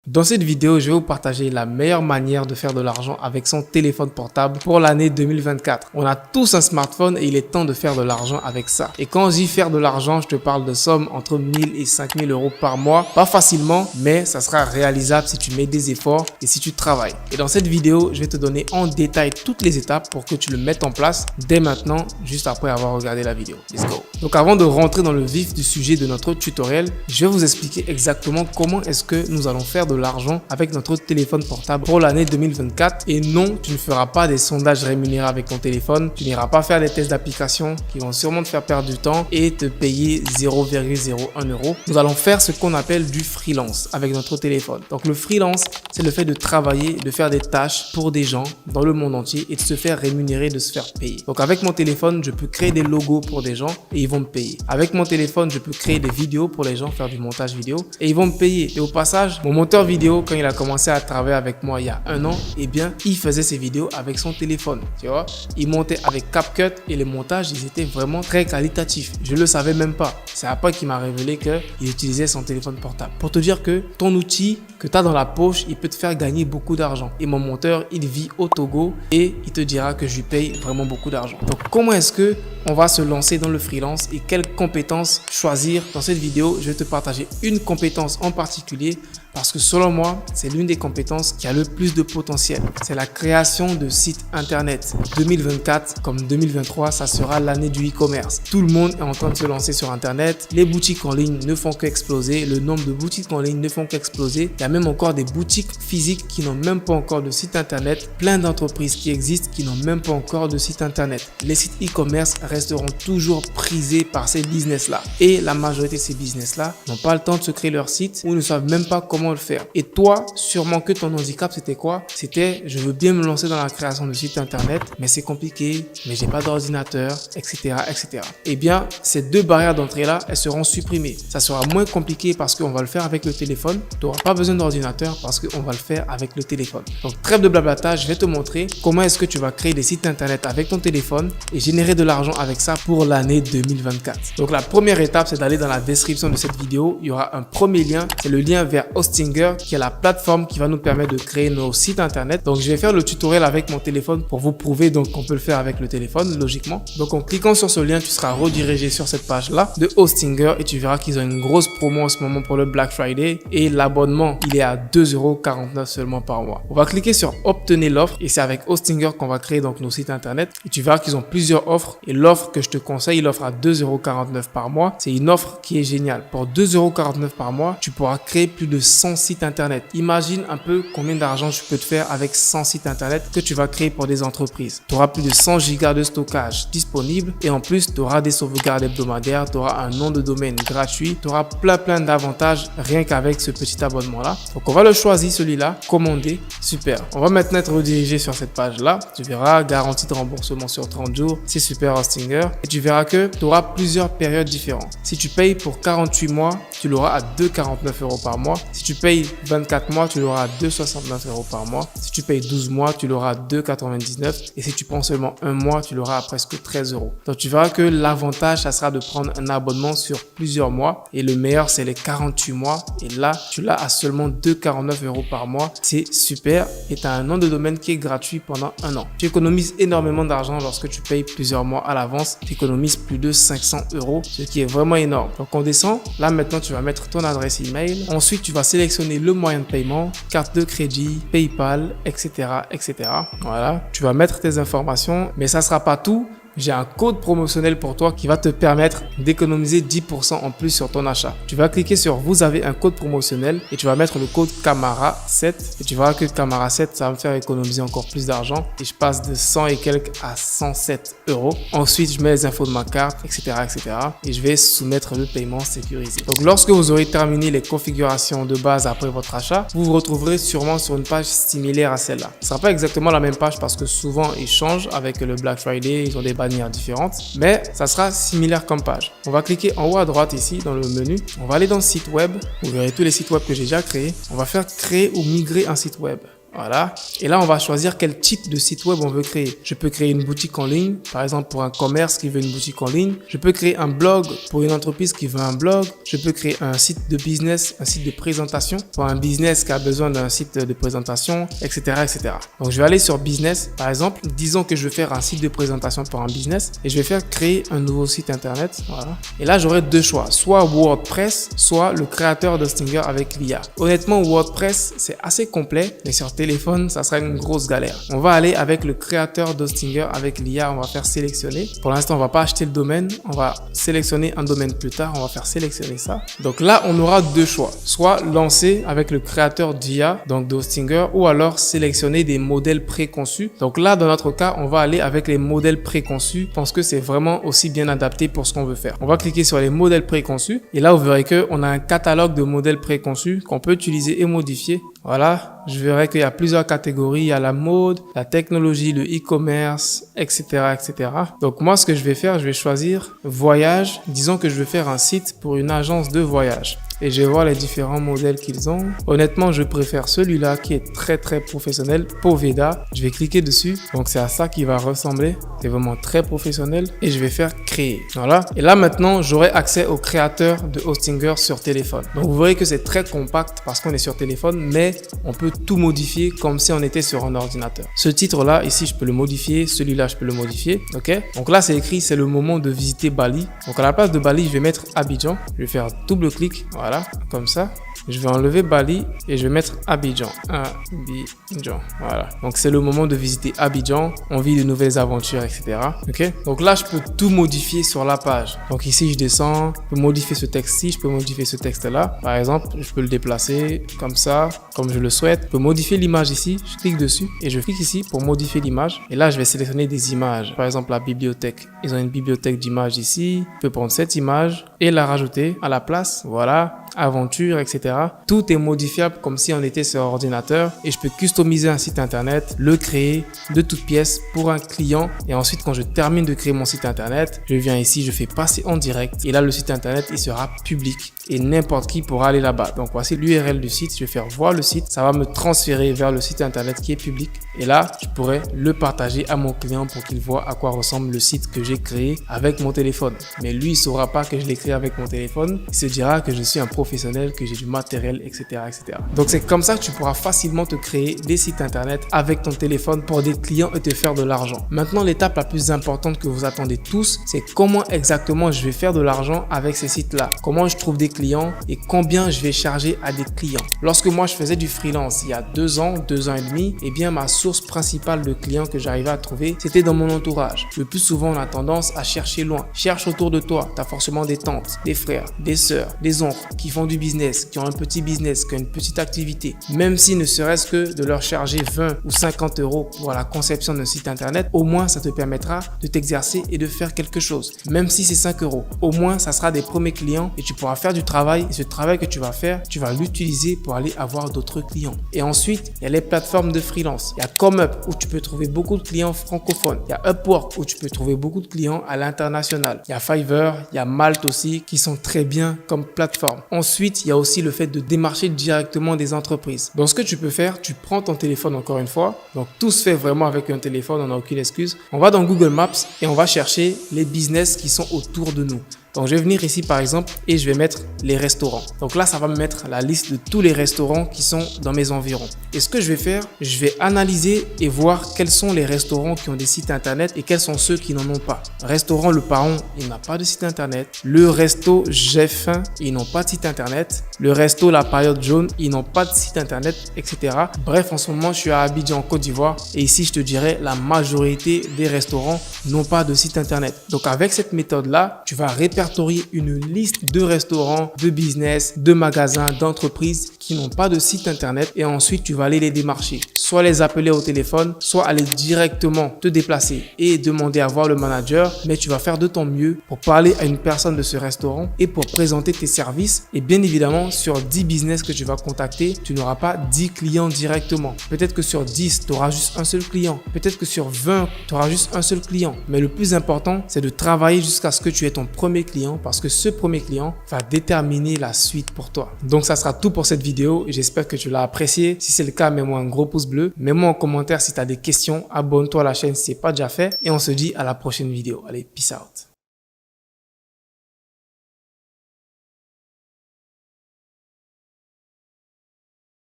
Dans cette vidéo, je vais vous partager la meilleure manière de faire de l'argent avec son téléphone portable pour l'année 2024. On a tous un smartphone et il est temps de faire de l'argent avec ça. Et quand je dis faire de l'argent, je te parle de sommes entre 1000 et 5000 euros par mois. Pas facilement, mais ça sera réalisable si tu mets des efforts et si tu travailles. Et dans cette vidéo, je vais te donner en détail toutes les étapes pour que tu le mettes en place dès maintenant, juste après avoir regardé la vidéo. Let's go! Donc avant de rentrer dans le vif du sujet de notre tutoriel, je vais vous expliquer exactement comment est-ce que nous allons faire de l'argent avec notre téléphone portable pour l'année 2024. Et non, tu ne feras pas des sondages rémunérés avec ton téléphone. Tu n'iras pas faire des tests d'application qui vont sûrement te faire perdre du temps et te payer 0,01 €. Nous allons faire ce qu'on appelle du freelance avec notre téléphone. Donc le freelance, c'est le fait de travailler, de faire des tâches pour des gens dans le monde entier et de se faire rémunérer, de se faire payer. Donc avec mon téléphone, je peux créer des logos pour des gens et ils vont me payer. Avec mon téléphone, je peux créer des vidéos pour les gens, faire du montage vidéo et ils vont me payer. Et au passage, mon monteur vidéo, quand il a commencé à travailler avec moi il y a un an, eh bien, il faisait ses vidéos avec son téléphone. Tu vois, il montait avec CapCut et les montages, ils étaient vraiment très qualitatifs. Je le savais même pas. C'est après qu'il m'a révélé qu'il utilisait son téléphone portable. Pour te dire que ton outil que tu as dans la poche, il peut te faire gagner beaucoup d'argent. Et mon monteur, il vit au Togo et il te dira que je lui paye vraiment beaucoup d'argent. Donc, comment est-ce que on va se lancer dans le freelance et quelles compétences choisir? Dans cette vidéo, je vais te partager une compétence en particulier parce que selon moi, c'est l'une des compétences qui a le plus de potentiel. C'est la création de sites internet. 2024 comme 2023, ça sera l'année du e-commerce. Tout le monde est en train de se lancer sur internet. Les boutiques en ligne ne font qu'exploser. Le nombre de boutiques en ligne ne font qu'exploser. Il y a même encore des boutiques physiques qui n'ont même pas encore de site internet. Plein d'entreprises qui existent qui n'ont même pas encore de site internet. Les sites e-commerce resteront toujours prisés par ces business-là. Et la majorité de ces business-là n'ont pas le temps de se créer leur site ou ne savent même pas comment le faire. Et toi, sûrement que ton handicap, c'était quoi? C'était, je veux bien me lancer dans la création de sites internet, mais c'est compliqué, mais j'ai pas d'ordinateur, etc., etc. Eh bien, ces deux barrières d'entrée-là, elles seront supprimées. Ça sera moins compliqué parce qu'on va le faire avec le téléphone. Tu n'auras pas besoin d'ordinateur parce qu'on va le faire avec le téléphone. Donc, trêve de blablatage, je vais te montrer comment est-ce que tu vas créer des sites internet avec ton téléphone et générer de l'argent avec ça pour l'année 2024. Donc, la première étape, c'est d'aller dans la description de cette vidéo. Il y aura un premier lien, c'est le lien vers Hostinger, qui est la plateforme qui va nous permettre de créer nos sites internet. Donc, je vais faire le tutoriel avec mon téléphone pour vous prouver donc qu'on peut le faire avec le téléphone, logiquement. Donc, en cliquant sur ce lien, tu seras redirigé sur cette page-là de Hostinger et tu verras qu'ils ont une grosse promo en ce moment pour le Black Friday et l'abonnement, il est à 2,49 € seulement par mois. On va cliquer sur obtenir l'offre et c'est avec Hostinger qu'on va créer donc nos sites internet et tu verras qu'ils ont plusieurs offres et l'offre que je te conseille, l'offre à 2,49 € par mois, c'est une offre qui est géniale. Pour 2,49 € par mois, tu pourras créer plus de 100 sites internet. Imagine un peu combien d'argent tu peux te faire avec 100 sites internet que tu vas créer pour des entreprises. Tu auras plus de 100 gigas de stockage disponible et en plus, tu auras des sauvegardes hebdomadaires, tu auras un nom de domaine gratuit, tu auras plein d'avantages rien qu'avec ce petit abonnement-là. Donc, on va le choisir celui-là, commander, super. On va maintenant être redirigé sur cette page-là. Tu verras garantie de remboursement sur 30 jours, c'est super Hostinger et tu verras que tu auras plusieurs périodes différentes. Si tu payes pour 48 mois, tu l'auras à 2,49 € par mois. Si tu payes 24 mois, tu l'auras à 2,69 € par mois. Si tu payes 12 mois, tu l'auras à 2,99 € et si tu prends seulement un mois, tu l'auras à presque 13 €. Donc tu verras que l'avantage, ça sera de prendre un abonnement sur plusieurs mois et le meilleur, c'est les 48 mois et là, tu l'as à seulement 2,49 € par mois. C'est super et tu as un nom de domaine qui est gratuit pendant un an. Tu économises énormément d'argent lorsque tu payes plusieurs mois à l'avance. Tu économises plus de 500 €, ce qui est vraiment énorme. Donc on descend. Là maintenant, tu vas mettre ton adresse email. Ensuite, tu vas sélectionner le moyen de paiement, carte de crédit, PayPal, etc., etc. Voilà, tu vas mettre tes informations, mais ça sera pas tout. J'ai un code promotionnel pour toi qui va te permettre d'économiser 10% en plus sur ton achat. Tu vas cliquer sur vous avez un code promotionnel et tu vas mettre le code CAMARA7 et tu verras que CAMARA7 ça va me faire économiser encore plus d'argent et je passe de 100 et quelques à 107 €. Ensuite, je mets les infos de ma carte, etc., etc. et je vais soumettre le paiement sécurisé. Donc, lorsque vous aurez terminé les configurations de base après votre achat, vous vous retrouverez sûrement sur une page similaire à celle-là. Ce ne sera pas exactement la même page parce que souvent ils changent avec le Black Friday, ils ont des bannières différentes, mais ça sera similaire comme page. On va cliquer en haut à droite ici dans le menu. On va aller dans site web. Vous verrez tous les sites web que j'ai déjà créés. On va faire créer ou migrer un site web. Voilà. Et là, on va choisir quel type de site web on veut créer. Je peux créer une boutique en ligne, par exemple pour un commerce qui veut une boutique en ligne. Je peux créer un blog pour une entreprise qui veut un blog. Je peux créer un site de business, un site de présentation pour un business qui a besoin d'un site de présentation, etc., etc. Donc, je vais aller sur business, par exemple. Disons que je veux faire un site de présentation pour un business et je vais faire créer un nouveau site internet. Voilà. Et là, j'aurai deux choix, soit WordPress, soit le créateur d'Hostinger avec l'IA. Honnêtement, WordPress, c'est assez complet, mais sur téléphone, ça sera une grosse galère. On va aller avec le créateur d'Hostinger avec l'IA. On va faire sélectionner. Pour l'instant, on va pas acheter le domaine. On va sélectionner un domaine plus tard. On va faire sélectionner ça. Donc là, on aura deux choix. Soit lancer avec le créateur d'IA, donc d'Hostinger, ou alors sélectionner des modèles préconçus. Donc là, dans notre cas, on va aller avec les modèles préconçus parce que c'est vraiment aussi bien adapté pour ce qu'on veut faire. On va cliquer sur les modèles préconçus et là, vous verrez qu'on a un catalogue de modèles préconçus qu'on peut utiliser et modifier. Voilà, je verrai qu'il y a plusieurs catégories. Il y a la mode, la technologie, le e-commerce, etc., etc. Donc moi, ce que je vais faire, je vais choisir voyage. Disons que je veux faire un site pour une agence de voyage. Et je vais voir les différents modèles qu'ils ont. Honnêtement, je préfère celui-là qui est très professionnel, Poveda. Je vais cliquer dessus. Donc c'est à ça qu'il va ressembler. C'est vraiment très professionnel. Et je vais faire créer. Voilà. Et là maintenant, j'aurai accès au créateur de Hostinger sur téléphone. Donc vous voyez que c'est très compact parce qu'on est sur téléphone, mais on peut tout modifier comme si on était sur un ordinateur. Ce titre-là, ici, je peux le modifier. Celui-là, je peux le modifier. Ok. Donc là, c'est écrit, c'est le moment de visiter Bali. Donc à la place de Bali, je vais mettre Abidjan. Je vais faire double-clic. Voilà, comme ça. Je vais enlever Bali et je vais mettre Abidjan. Abidjan. Voilà. Donc, c'est le moment de visiter Abidjan. On vit de nouvelles aventures, etc. Ok. Donc là, je peux tout modifier sur la page. Donc ici, je descends. Je peux modifier ce texte-ci. Je peux modifier ce texte-là. Par exemple, je peux le déplacer comme ça, comme je le souhaite. Je peux modifier l'image ici. Je clique dessus et je clique ici pour modifier l'image. Et là, je vais sélectionner des images. Par exemple, la bibliothèque. Ils ont une bibliothèque d'images ici. Je peux prendre cette image et la rajouter à la place. Voilà. Aventure, etc. Tout est modifiable comme si on était sur ordinateur et je peux customiser un site internet, le créer de toutes pièces pour un client et ensuite quand je termine de créer mon site internet, je viens ici, je fais passer en direct et là le site internet il sera public et n'importe qui pourra aller là-bas. Donc voici l'URL du site, je vais faire voir le site, ça va me transférer vers le site internet qui est public et là je pourrais le partager à mon client pour qu'il voit à quoi ressemble le site que j'ai créé avec mon téléphone. Mais lui il saura pas que je l'ai créé avec mon téléphone, il se dira que je suis un professionnel, que j'ai du matériel, etc., etc. Donc c'est comme ça que tu pourras facilement te créer des sites internet avec ton téléphone pour des clients et te faire de l'argent. Maintenant, l'étape la plus importante que vous attendez tous, c'est comment exactement je vais faire de l'argent avec ces sites-là. Comment je trouve des clients et combien je vais charger à des clients. Lorsque moi je faisais du freelance il y a 2 ans, 2 ans et demi, eh bien ma source principale de clients que j'arrivais à trouver, c'était dans mon entourage. Le plus souvent, on a tendance à chercher loin. Cherche autour de toi. Tu as forcément des tantes, des frères, des sœurs, des oncles qui font du business, qui ont un petit business, qui ont une petite activité. Même si ne serait-ce que de leur charger 20 ou 50 euros pour la conception d'un site internet, au moins ça te permettra de t'exercer et de faire quelque chose. Même si c'est 5 euros, au moins ça sera des premiers clients et tu pourras faire du travail et ce travail que tu vas faire, tu vas l'utiliser pour aller avoir d'autres clients. Et ensuite, il y a les plateformes de freelance. Il y a ComeUp où tu peux trouver beaucoup de clients francophones. Il y a Upwork où tu peux trouver beaucoup de clients à l'international. Il y a Fiverr, il y a Malte aussi qui sont très bien comme plateforme. Ensuite, il y a aussi le fait de démarcher directement des entreprises. Donc, ce que tu peux faire, tu prends ton téléphone encore une fois. Donc, tout se fait vraiment avec un téléphone, on n'a aucune excuse. On va dans Google Maps et on va chercher les business qui sont autour de nous. Donc, je vais venir ici, par exemple, et je vais mettre les restaurants. Donc là, ça va me mettre la liste de tous les restaurants qui sont dans mes environs. Et ce que je vais faire, je vais analyser et voir quels sont les restaurants qui ont des sites internet et quels sont ceux qui n'en ont pas. Restaurant Le Paon, il n'a pas de site internet. Le resto J'ai faim, ils n'ont pas de site internet. Le resto La Période Jaune, ils n'ont pas de site internet, etc. Bref, en ce moment, je suis à Abidjan, en Côte d'Ivoire. Et ici, je te dirais, la majorité des restaurants n'ont pas de site internet. Donc, avec cette méthode-là, tu vas répertorier une liste de restaurants, de business, de magasins, d'entreprises qui n'ont pas de site internet et ensuite tu vas aller les démarcher. Soit les appeler au téléphone, soit aller directement te déplacer et demander à voir le manager, mais tu vas faire de ton mieux pour parler à une personne de ce restaurant et pour présenter tes services. Et bien évidemment, sur 10 business que tu vas contacter, tu n'auras pas 10 clients directement. Peut-être que sur 10, tu auras juste un seul client. Peut-être que sur 20, tu auras juste un seul client. Mais le plus important, c'est de travailler jusqu'à ce que tu aies ton premier client parce que ce premier client va déterminer la suite pour toi. Donc ça sera tout pour cette vidéo. J'espère que tu l'as apprécié. Si c'est le cas, mets-moi un gros pouce bleu. Mets-moi en commentaire si tu as des questions. Abonne-toi à la chaîne si ce n'est pas déjà fait. Et on se dit à la prochaine vidéo. Allez, peace out.